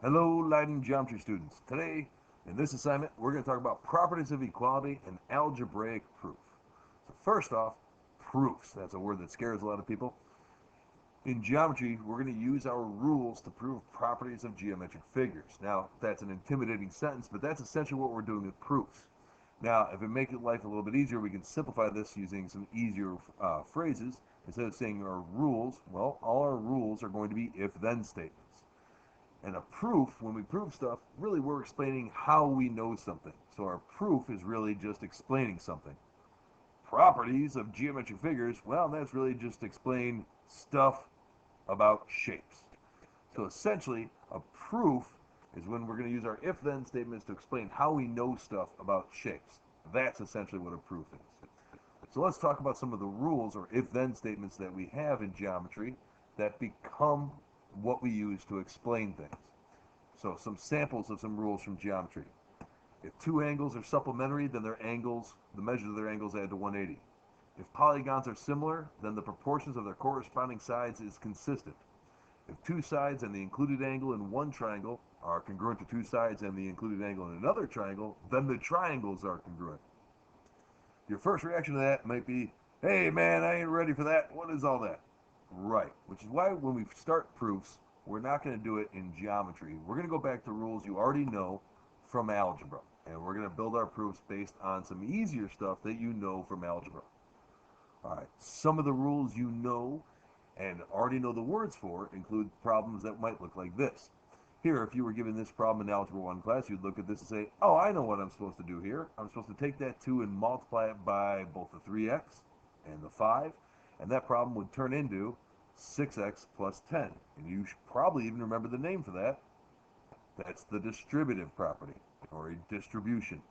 Hello, lighting geometry students. Today, in this assignment, we're going to talk about properties of equality and algebraic proof. So first off, proofs. That's a word that scares a lot of people. In geometry, we're going to use our rules to prove properties of geometric figures. Now, that's an intimidating sentence, but that's essentially what we're doing with proofs. Now, if it makes life a little bit easier, we can simplify this using some easier phrases. Instead of saying our rules, well, all our rules are going to be if-then statements. And a proof, when we prove stuff, really we're explaining how we know something. So our proof is really just explaining something. Properties of geometric figures, well, that's really just explain stuff about shapes. So essentially, a proof is when we're going to use our if-then statements to explain how we know stuff about shapes. That's essentially what a proof is. So let's talk about some of the rules or if-then statements that we have in geometry that become what we use to explain things. So some samples of some rules from geometry. If two angles are supplementary, then their angles, the measure of their angles add to 180. If polygons are similar, then the proportions of their corresponding sides is consistent. If two sides and the included angle in one triangle are congruent to two sides and the included angle in another triangle, then the triangles are congruent. Your first reaction to that might be, hey man, I ain't ready for that. What is all that? Right, which is why when we start proofs, we're not going to do it in geometry. We're going to go back to rules you already know from algebra. And we're going to build our proofs based on some easier stuff that you know from algebra. Alright, some of the rules you know and already know the words for include problems that might look like this. Here, if you were given this problem in Algebra 1 class, you'd look at this and say, oh, I know what I'm supposed to do here. I'm supposed to take that 2 and multiply it by both the 3x and the 5, and that problem would turn into 6x plus 10. And you should probably even remember the name for that. That's the distributive property, or a distribution.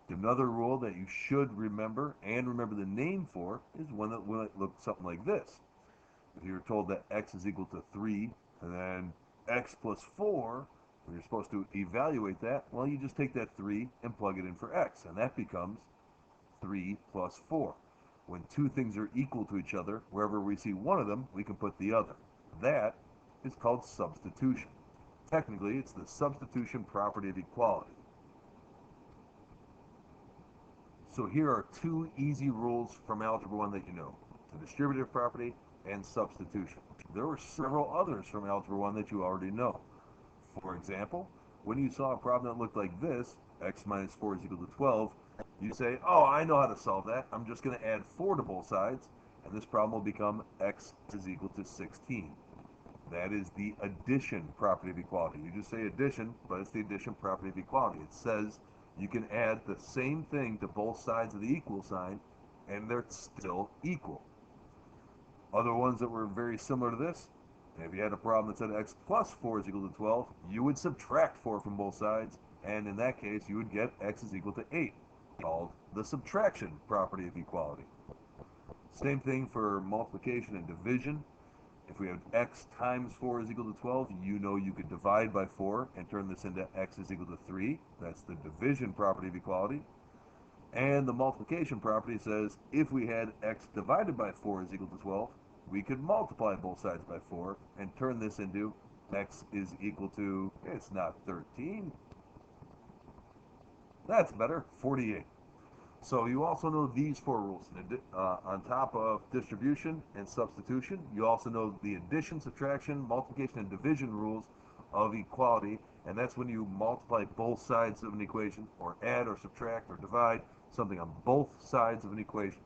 Another rule that you should remember and remember the name for is one that will look something like this. If you're told that x is equal to 3 and then x plus 4, when you're supposed to evaluate that, well, you just take that 3 and plug it in for x, and that becomes 3 plus 4. When two things are equal to each other, wherever we see one of them, we can put the other. That is called substitution. Technically, it's the substitution property of equality. So here are two easy rules from Algebra 1 that you know, the distributive property and substitution. There were several others from Algebra 1 that you already know. For example, when you saw a problem that looked like this, x minus 4 is equal to 12, you say, oh, I know how to solve that. I'm just going to add 4 to both sides, and this problem will become x is equal to 16. That is the addition property of equality. You just say addition, but it's the addition property of equality. It says you can add the same thing to both sides of the equal sign, and they're still equal. Other ones that were very similar to this, if you had a problem that said x plus 4 is equal to 12, you would subtract 4 from both sides, and in that case, you would get x is equal to 8, called the subtraction property of equality. Same thing for multiplication and division. If we have x times 4 is equal to 12, you know you could divide by 4 and turn this into x is equal to 3. That's the division property of equality. And the multiplication property says if we had x divided by 4 is equal to 12, we could multiply both sides by 4 and turn this into x is equal to, it's not 13. That's better, 48. So you also know these 4 rules. On top of distribution and substitution, you also know the addition, subtraction, multiplication, and division rules of equality, and that's when you multiply both sides of an equation, or add or subtract or divide something on both sides of an equation.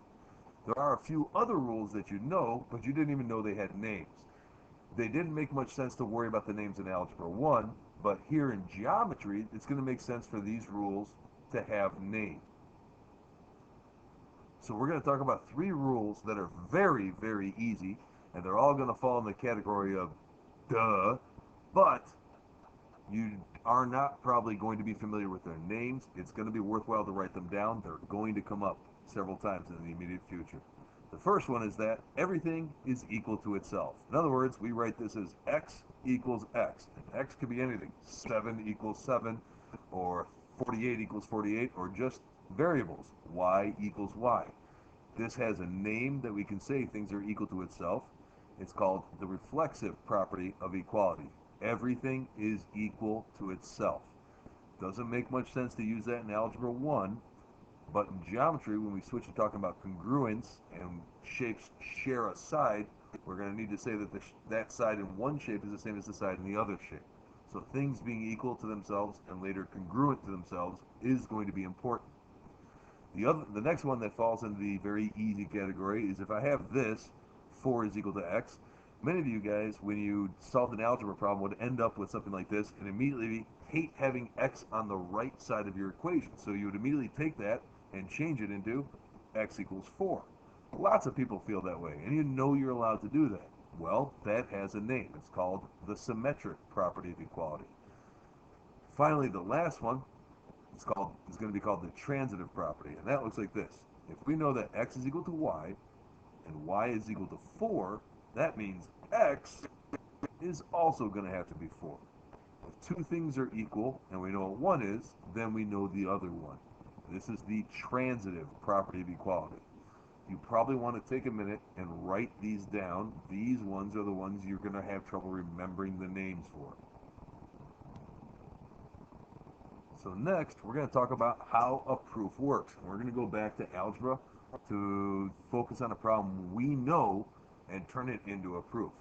There are a few other rules that you know, but you didn't even know they had names. They didn't make much sense to worry about the names in Algebra 1, but here in geometry, it's going to make sense for these rules to have names. So we're going to talk about 3 rules that are very, very easy, and they're all going to fall in the category of duh, but you are not probably going to be familiar with their names. It's going to be worthwhile to write them down. They're going to come up several times in the immediate future. The first one is that everything is equal to itself. In other words, we write this as x equals x. And x could be anything. 7 equals 7, or 48 equals 48, or just variables. Y equals y. This has a name that we can say things are equal to itself. It's called the reflexive property of equality. Everything is equal to itself. Doesn't make much sense to use that in Algebra 1, but in geometry, when we switch to talking about congruence and shapes share a side, we're going to need to say that that side in one shape is the same as the side in the other shape. So things being equal to themselves and later congruent to themselves is going to be important. The next one that falls into the very easy category is if I have this, 4 is equal to x. Many of you guys, when you solved an algebra problem, would end up with something like this and immediately hate having x on the right side of your equation. So you would immediately take that and change it into x equals 4. Lots of people feel that way, and you know you're allowed to do that. Well, that has a name. It's called the symmetric property of equality. Finally, the last one is going to be called the transitive property, and that looks like this. If we know that x is equal to y and y is equal to 4, that means x is also going to have to be 4. If two things are equal and we know what one is, then we know the other one. This is the transitive property of equality. You probably want to take a minute and write these down. These ones are the ones you're going to have trouble remembering the names for. So next, we're going to talk about how a proof works. We're going to go back to algebra to focus on a problem we know and turn it into a proof.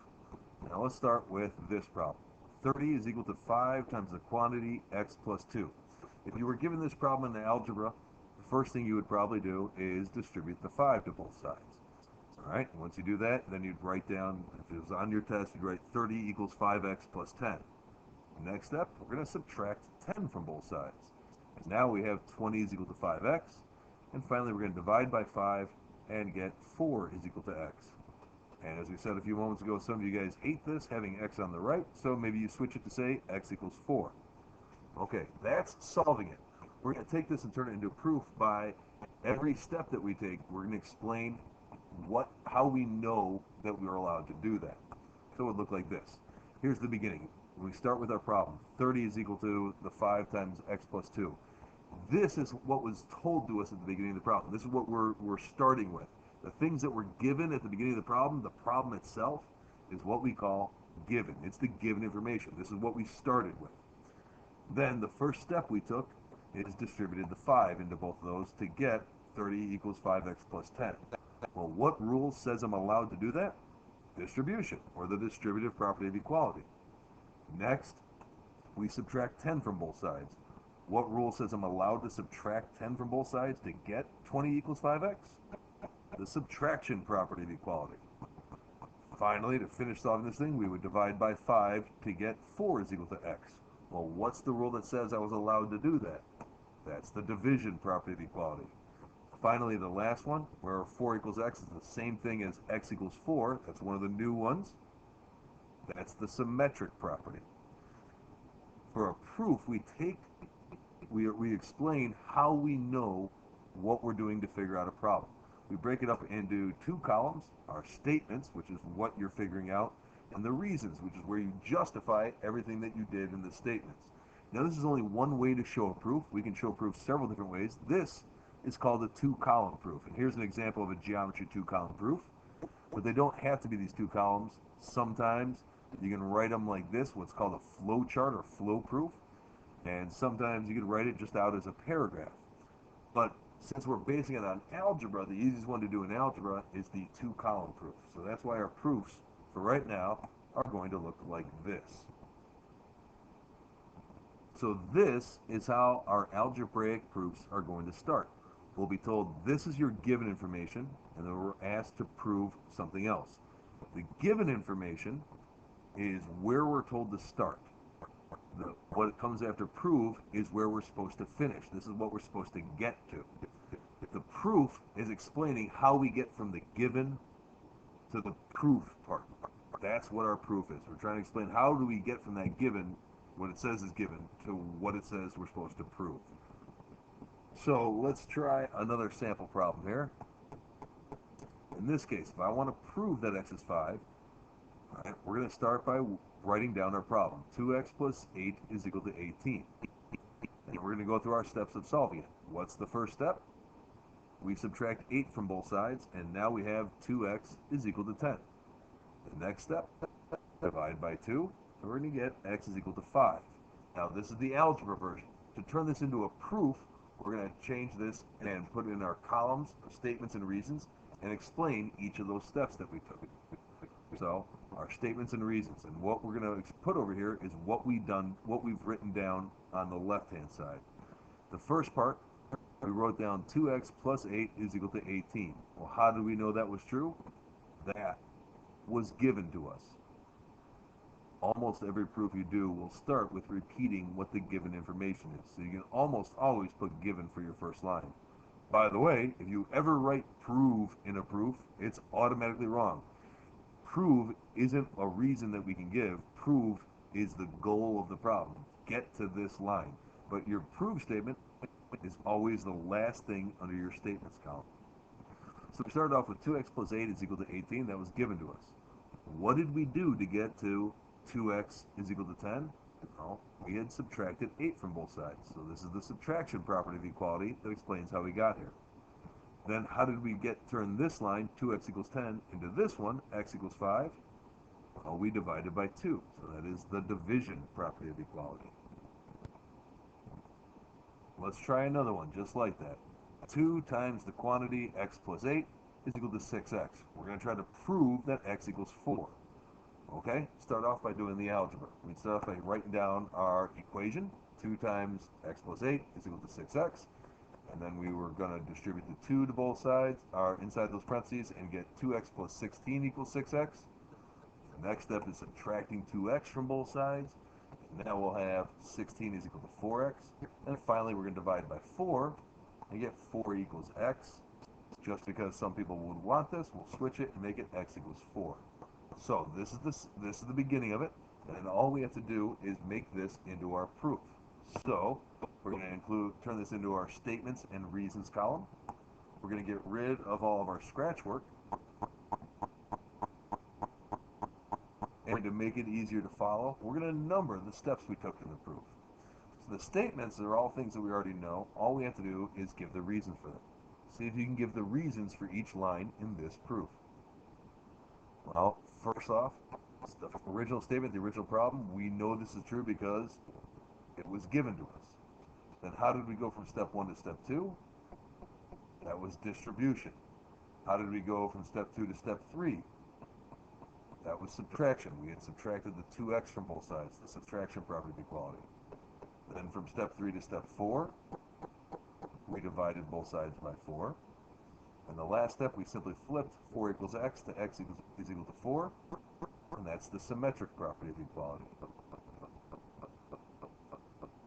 Now let's start with this problem. 30 is equal to 5 times the quantity x plus 2. If you were given this problem in the algebra, the first thing you would probably do is distribute the 5 to both sides. All right, once you do that, then you'd write down, if it was on your test, you'd write 30 equals 5x plus 10. Next step, we're going to subtract 10 from both sides. And now we have 20 is equal to 5x. And finally, we're going to divide by 5 and get 4 is equal to x. And as we said a few moments ago, some of you guys hate this, having x on the right, so maybe you switch it to say x equals 4. Okay, that's solving it. We're going to take this and turn it into a proof by every step that we take. We're going to explain how we know that we're allowed to do that. So it would look like this. Here's the beginning. We start with our problem. 30 is equal to the 5 times x plus 2. This is what was told to us at the beginning of the problem. This is what we're starting with. The things that were given at the beginning of the problem itself, is what we call given. It's the given information. This is what we started with. Then the first step we took is distributed the 5 into both of those to get 30 equals 5x plus 10. Well, what rule says I'm allowed to do that? Distribution, or the distributive property of equality. Next, we subtract 10 from both sides. What rule says I'm allowed to subtract 10 from both sides to get 20 equals 5x? The subtraction property of equality. Finally, to finish solving this thing, we would divide by 5 to get 4 is equal to x. Well, what's the rule that says I was allowed to do that? That's the division property of equality. Finally, the last one, where 4 equals x is the same thing as x equals 4. That's one of the new ones. That's the symmetric property. For a proof, we explain how we know what we're doing to figure out a problem. We break it up into 2 columns, our statements, which is what you're figuring out, and the reasons, which is where you justify everything that you did in the statements. Now, this is only one way to show a proof. We can show proof several different ways. This is called a 2-column proof. And here's an example of a geometry 2-column proof. But they don't have to be these 2 columns. Sometimes you can write them like this, what's called a flow chart or flow proof. And sometimes you can write it just out as a paragraph. But since we're basing it on algebra, the easiest one to do in algebra is the 2-column proof. So that's why our proofs, for right now, are going to look like this. So this is how our algebraic proofs are going to start. We'll be told this is your given information, and then we're asked to prove something else. The given information is where we're told to start. What comes after prove is where we're supposed to finish. This is what we're supposed to get to. The proof is explaining how we get from the given to the proof part. That's what our proof is. We're trying to explain how do we get from that given, what it says is given, to what it says we're supposed to prove. So let's try another sample problem here. In this case, if I want to prove that x is 5, all right, we're going to start by writing down our problem. 2x plus 8 is equal to 18. And we're going to go through our steps of solving it. What's the first step? We subtract 8 from both sides, and now we have 2x is equal to 10. The next step, divide by 2, So we're going to get x is equal to 5. Now this is the algebra version. To turn this into a proof, we're going to change this and put it in our columns, statements and reasons, and explain each of those steps that we took. So our statements and reasons, and what we're going to put over here is what we've written down on the left-hand side. The first part, we wrote down 2x plus 8 is equal to 18. Well, how did we know that was true? That was given to us. Almost every proof you do will start with repeating what the given information is. So you can almost always put given for your first line. By the way, if you ever write prove in a proof, it's automatically wrong. Prove isn't a reason that we can give. Prove is the goal of the problem. Get to this line. But your prove statement is always the last thing under your statements column. So we started off with 2x plus 8 is equal to 18. That was given to us. What did we do to get to 2x is equal to 10? Well, we had subtracted 8 from both sides. So this is the subtraction property of equality that explains how we got here. Then how did we turn this line, 2x equals 10, into this one, x equals 5? Well, we divided by 2. So that is the division property of equality. Let's try another one just like that. 2 times the quantity x plus 8 is equal to 6x. We're going to try to prove that x equals 4. Okay, start off by doing the algebra. We start off by writing down our equation. 2 times x plus 8 is equal to 6x. And then we were going to distribute the 2 to both sides, or inside those parentheses, and get 2x plus 16 equals 6x. The next step is subtracting 2x from both sides. Now we'll have 16 is equal to 4x. And finally, we're going to divide by 4 and get 4 equals x. Just because some people would want this, we'll switch it and make it x equals 4. So this is the beginning of it, and all we have to do is make this into our proof. So we're going to turn this into our statements and reasons column. We're going to get rid of all of our scratch work. And to make it easier to follow, we're going to number the steps we took in the proof. So the statements are all things that we already know. All we have to do is give the reasons for them. See if you can give the reasons for each line in this proof. Well, first off, the original statement, the original problem, we know this is true because it was given to us. Then how did we go from step 1 to step 2? That was distribution. How did we go from step 2 to step 3? That was subtraction. We had subtracted the 2x from both sides, the subtraction property of equality. Then from step 3 to step 4, we divided both sides by 4. And the last step, we simply flipped 4 equals x to x is equal to 4. And that's the symmetric property of equality.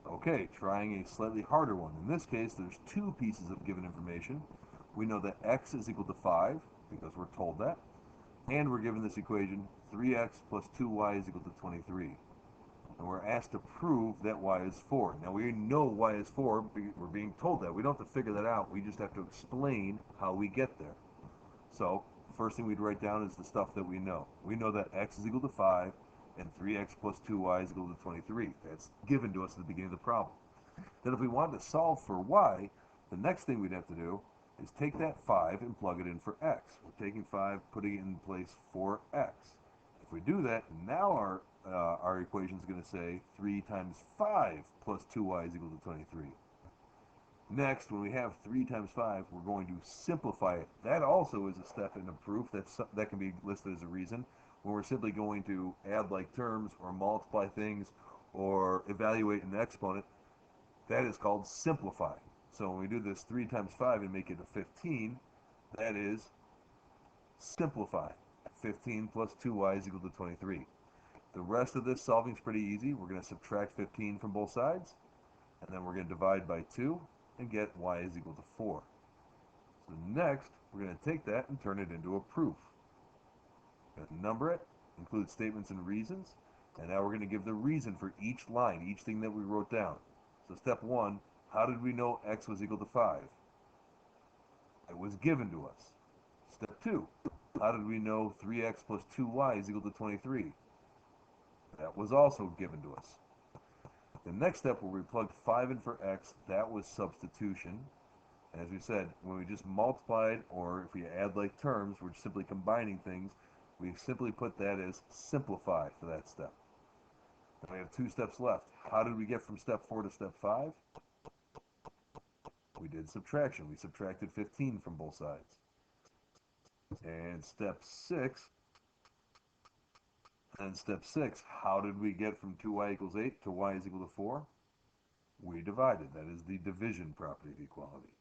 Okay, trying a slightly harder one. In this case, there's 2 pieces of given information. We know that x is equal to 5, because we're told that. And we're given this equation, 3x plus 2y is equal to 23. And we're asked to prove that y is 4. Now we know y is 4, we're being told that. We don't have to figure that out, we just have to explain how we get there. So, first thing we'd write down is the stuff that we know. We know that x is equal to 5, and 3x plus 2y is equal to 23. That's given to us at the beginning of the problem. Then if we wanted to solve for y, the next thing we'd have to do is take that 5 and plug it in for x. We're taking 5, putting it in place for x. If we do that, now our equation is going to say 3 times 5 plus 2y is equal to 23. Next, when we have 3 times 5, we're going to simplify it. That also is a step in a proof that can be listed as a reason, when we're simply going to add like terms or multiply things or evaluate an exponent. That is called simplify. So when we do this 3 times 5 and make it a 15, that is simplify. 15 plus 2y is equal to 23. The rest of this solving is pretty easy. We're going to subtract 15 from both sides, and then we're going to divide by 2 and get y is equal to 4. So next, we're going to take that and turn it into a proof. We're going to number it, include statements and reasons, and now we're going to give the reason for each line, each thing that we wrote down. So step 1, how did we know x was equal to 5? It was given to us. Step 2, how did we know 3x plus 2y is equal to 23? That was also given to us. The next step where we plugged 5 in for x, that was substitution. As we said, when we just multiplied, or if we add like terms, we're simply combining things, we simply put that as simplify for that step. We have 2 steps left. How did we get from step 4 to step 5? We did subtraction. We subtracted 15 from both sides. And step 6, how did we get from 2y equals 8 to y is equal to 4? We divided. That is the division property of equality.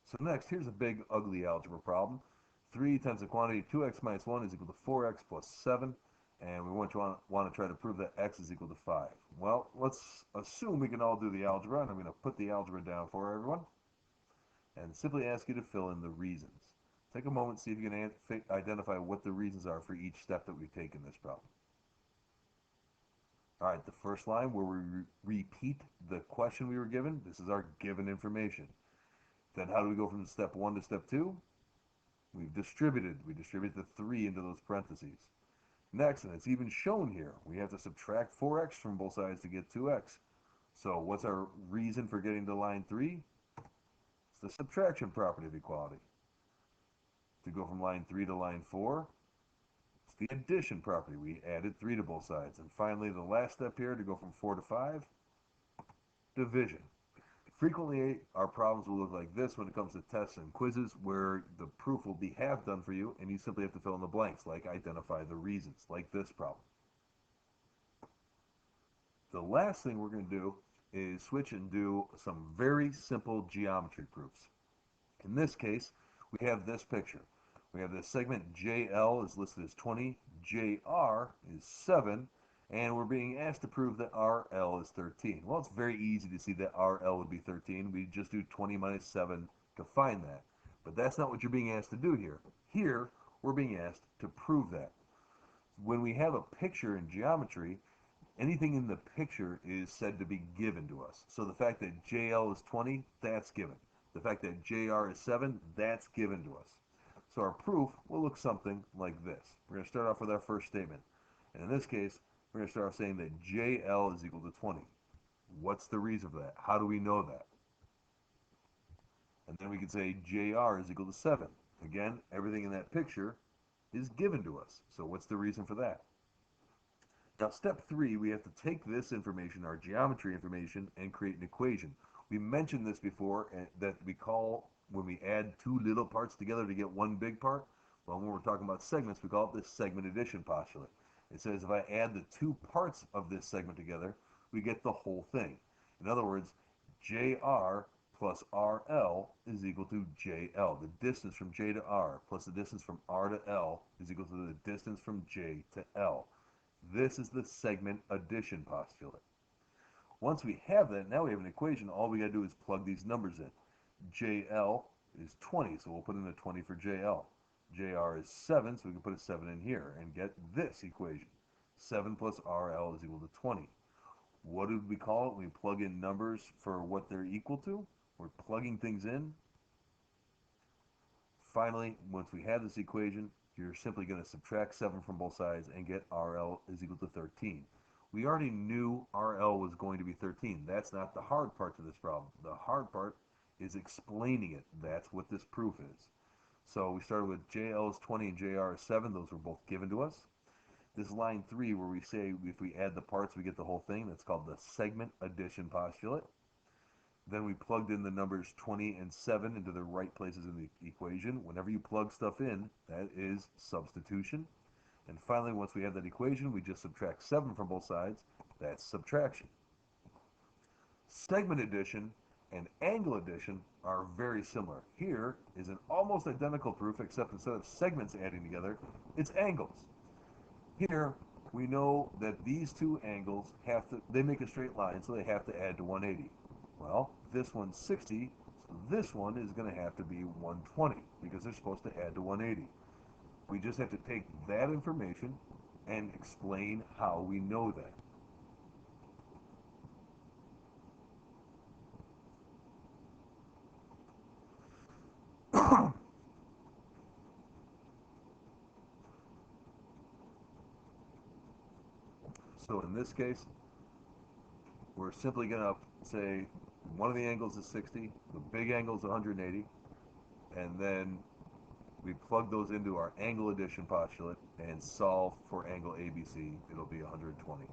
So next, here's a big, ugly algebra problem. 3 times the quantity 2x minus 1 is equal to 4x plus 7. And we want to try to prove that x is equal to 5. Well, let's assume we can all do the algebra. And I'm going to put the algebra down for everyone. And simply ask you to fill in the reasons. Take a moment, see if you can identify what the reasons are for each step that we take in this problem. All right, the first line where we repeat the question we were given, this is our given information. Then how do we go from step 1 to step 2? We distribute the 3 into those parentheses. Next, and it's even shown here, we have to subtract 4x from both sides to get 2x. So what's our reason for getting to line 3? It's the subtraction property of equality. To go from line 3 to line 4, it's the addition property. We added 3 to both sides. And finally, the last step here, to go from 4 to 5, division. Frequently, our problems will look like this when it comes to tests and quizzes, where the proof will be half done for you, and you simply have to fill in the blanks, like identify the reasons, like this problem. The last thing we're going to do is switch and do some very simple geometry proofs. In this case, we have this picture. We have this segment JL is listed as 20, JR is 7, and we're being asked to prove that RL is 13. Well, it's very easy to see that RL would be 13. We just do 20 minus 7 to find that. But that's not what you're being asked to do here. Here, we're being asked to prove that. When we have a picture in geometry, anything in the picture is said to be given to us. So the fact that JL is 20, that's given. The fact that JR is 7, that's given to us. So our proof will look something like this. We're going to start off with our first statement. And in this case, we're going to start off saying that JL is equal to 20. What's the reason for that? How do we know that? And then we can say JR is equal to 7. Again, everything in that picture is given to us. So what's the reason for that? Now, step 3, we have to take this information, our geometry information, and create an equation. We mentioned this before, that we call, when we add 2 little parts together to get 1 big part, well, when we're talking about segments, we call it the segment addition postulate. It says if I add the 2 parts of this segment together, we get the whole thing. In other words, JR plus RL is equal to JL. The distance from J to R plus the distance from R to L is equal to the distance from J to L. This is the segment addition postulate. Once we have that, now we have an equation. All we got to do is plug these numbers in. JL is 20, so we'll put in a 20 for JL. JR is 7, so we can put a 7 in here and get this equation. 7 plus RL is equal to 20. What did we call it when we plug in numbers for what they're equal to? We're plugging things in. Finally, once we have this equation, you're simply going to subtract 7 from both sides and get RL is equal to 13. We already knew RL was going to be 13. That's not the hard part to this problem. The hard part is explaining it. That's what this proof is. So we started with JL is 20 and JR is 7. Those were both given to us. This line 3 where we say if we add the parts we get the whole thing, that's called the segment addition postulate. Then we plugged in the numbers 20 and 7 into the right places in the equation. Whenever you plug stuff in, that is substitution. And finally, once we have that equation, we just subtract 7 from both sides. That's subtraction. Segment addition and angle addition are very similar. Here is an almost identical proof, except instead of segments adding together, it's angles. Here, we know that these 2 angles they make a straight line, so they have to add to 180. Well, this one's 60, so this one is going to have to be 120, because they're supposed to add to 180. We just have to take that information and explain how we know that. So in this case, we're simply going to say one of the angles is 60, the big angle is 180, and then We plug those into our angle addition postulate and solve for angle ABC. It'll be 120.